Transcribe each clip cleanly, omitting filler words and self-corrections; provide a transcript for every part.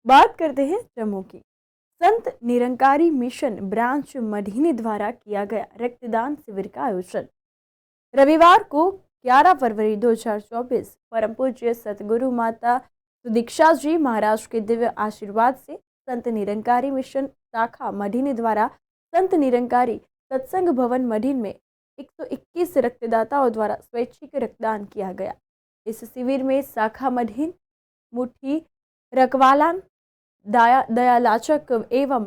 बात करते हैं जम्मू की। संत निरंकारी मिशन ब्रांच मढ़ी द्वारा किया गया रक्तदान शिविर का आयोजन रविवार को 11 फरवरी 2024 परम पूज्य सतगुरु माता सुदीक्षा जी महाराज के दिव्य आशीर्वाद से संत निरंकारी मिशन शाखा मढ़ी द्वारा संत निरंकारी सत्संग भवन मढ़ी में 121 रक्तदाताओं द्वारा स्वैच्छिक रक्तदान किया गया। इस शिविर में शाखा मढ़ी, मुठी, रकवाला, दयालाचक एवं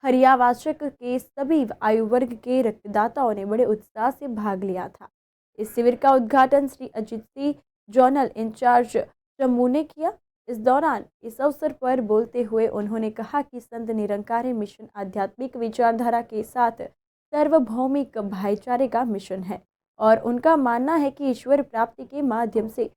हरियावाचक के सभी आयु वर्ग के रक्तदाताओं ने बड़े उत्साह से भाग लिया था। इस शिविर का उद्घाटन श्री अजित सिंह जोनल इंचार्ज जम्मू ने किया। इस दौरान इस अवसर पर बोलते हुए उन्होंने कहा कि संत निरंकारी मिशन आध्यात्मिक विचारधारा के साथ सार्वभौमिक भाईचारे का मिशन है और उनका मानना है कि ईश्वर प्राप्ति के माध्यम से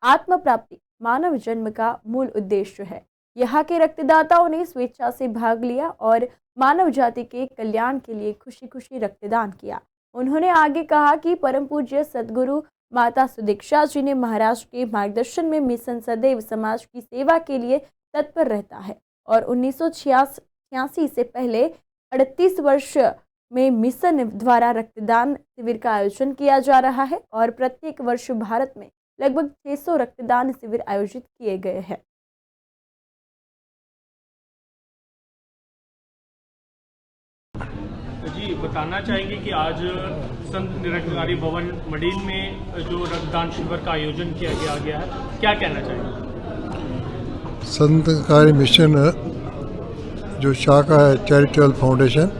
आत्म प्राप्ति मानव जन्म का मूल उद्देश्य है। यहाँ के रक्तदाताओं ने स्वेच्छा से भाग लिया और मानव जाति के कल्याण के लिए खुशी खुशी रक्तदान किया। उन्होंने आगे कहा कि परम पूज्य सदगुरु माता सुदीक्षा जी ने महाराज के मार्गदर्शन में मिशन सदैव समाज की सेवा के लिए तत्पर रहता है और 1986 से पहले 38 वर्ष में मिशन द्वारा रक्तदान शिविर का आयोजन किया जा रहा है और प्रत्येक वर्ष भारत में लगभग 600 रक्तदान शिविर आयोजित किए गए हैं। जी बताना चाहेंगे कि आज संत निरंकारी भवन मढ़ी में जो रक्तदान शिविर का आयोजन किया गया है, क्या कहना चाहेंगे? संत निरंकारी मिशन जो शाखा है चैरिटेबल फाउंडेशन,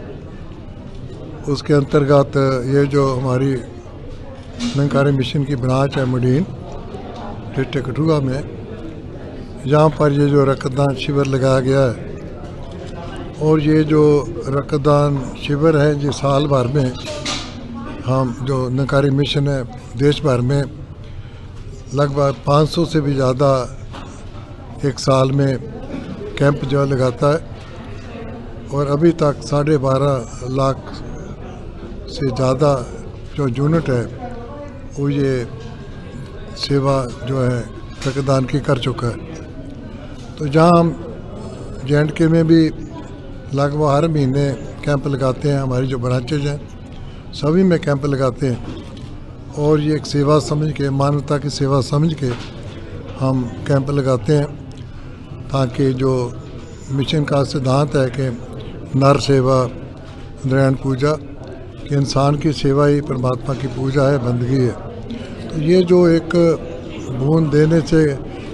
उसके अंतर्गत ये जो हमारी निरंकारी मिशन की ब्रांच है मढ़ी डिस्ट्रिक्ट कठुआ में, यहाँ पर ये जो रक्तदान शिविर लगाया गया है और ये जो रक्तदान शिविर है ये साल भर में हम जो निरंकारी मिशन है देश भर में लगभग 500 से भी ज़्यादा एक साल में कैंप जो लगाता है और अभी तक 12.5 लाख से ज़्यादा जो यूनिट है वो ये सेवा जो है रक्तदान की कर चुका है। तो जहाँ हम JNK में भी लगभग हर महीने कैंप लगाते हैं, हमारी जो ब्रांचेज हैं सभी में कैंप लगाते हैं और ये एक सेवा समझ के, मानवता की सेवा समझ के हम कैंप लगाते हैं ताकि जो मिशन का सिद्धांत है कि नर सेवा नारायण पूजा, कि इंसान की सेवा ही परमात्मा की पूजा है, बंदगी है। तो ये जो एक बूंद देने से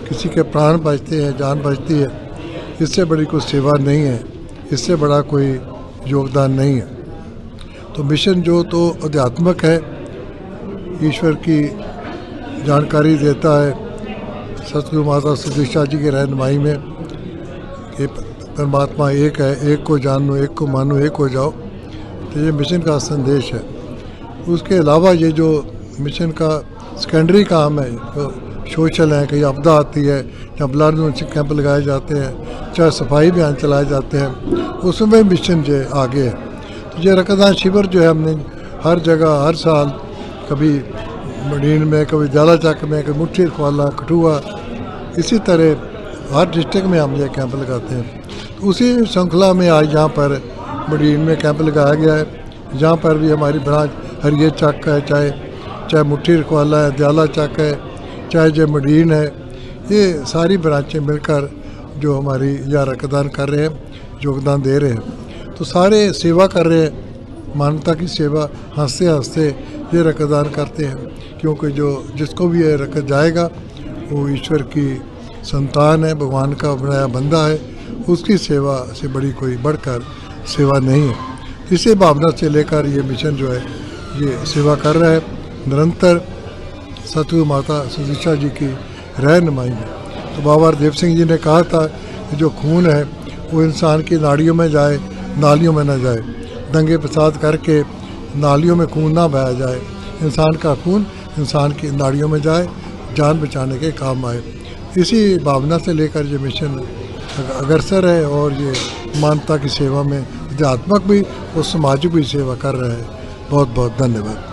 किसी के प्राण बचते हैं, जान बचती है, इससे बड़ी कोई सेवा नहीं है, इससे बड़ा कोई योगदान नहीं है। तो मिशन जो तो आध्यात्मिक है, ईश्वर की जानकारी देता है सतगुरु माता सुदीक्षा जी की रहनुमाई में कि परमात्मा एक है, एक को जानो, एक को मानो, एक हो जाओ। तो ये मिशन का संदेश है। उसके अलावा ये जो मिशन का सेकेंडरी काम है, तो सोशल है, कहीं आपदा आती है या ब्लड डोनेशन कैंप लगाए जाते हैं, चाहे सफाई अभियान चलाए जाते हैं, उसमें मिशन जो आगे है। तो ये रक्तदान शिविर जो है हमने हर जगह हर साल, कभी मढ़ी में, कभी दयालाचक में, कभी मुठी, रकवाला, कठुआ, इसी तरह हर डिस्ट्रिक्ट में हम ये कैंप लगाते हैं। तो उसी श्रृंखला में आज यहाँ पर मढ़ी में कैंप लगाया गया है। जहाँ पर भी हमारी ब्रांच हरिये चक है, चाहे मुठी रखवाला है, दयालाचक है, चाहे जो मढ़ी है, ये सारी ब्रांचें मिलकर जो हमारी यहाँ रक्तदान कर रहे हैं, योगदान दे रहे हैं। तो सारे सेवा कर रहे हैं, मानवता की सेवा, हंसते हंसते ये रक्तदान करते हैं, क्योंकि जो जिसको भी ये रक्त जाएगा वो ईश्वर की संतान है, भगवान का बनाया बंदा है, उसकी सेवा से बड़ी कोई बढ़कर सेवा नहीं है। इसी भावना से लेकर ये मिशन जो है ये सेवा कर रहा है निरंतर सतगुरु माता सुदीक्षा जी की रहनुमाई में। तो बाबा देव सिंह जी ने कहा था कि जो खून है वो इंसान की नाड़ियों में जाए, नालियों में न जाए, दंगे फसाद करके नालियों में खून ना बहाया जाए, इंसान का खून इंसान की नाड़ियों में जाए, जान बचाने के काम आए। इसी भावना से लेकर ये मिशन अग्रसर है और ये मानवता की सेवा में आध्यात्मिक भी और सामाजिक भी सेवा कर रहा है। बहुत बहुत धन्यवाद।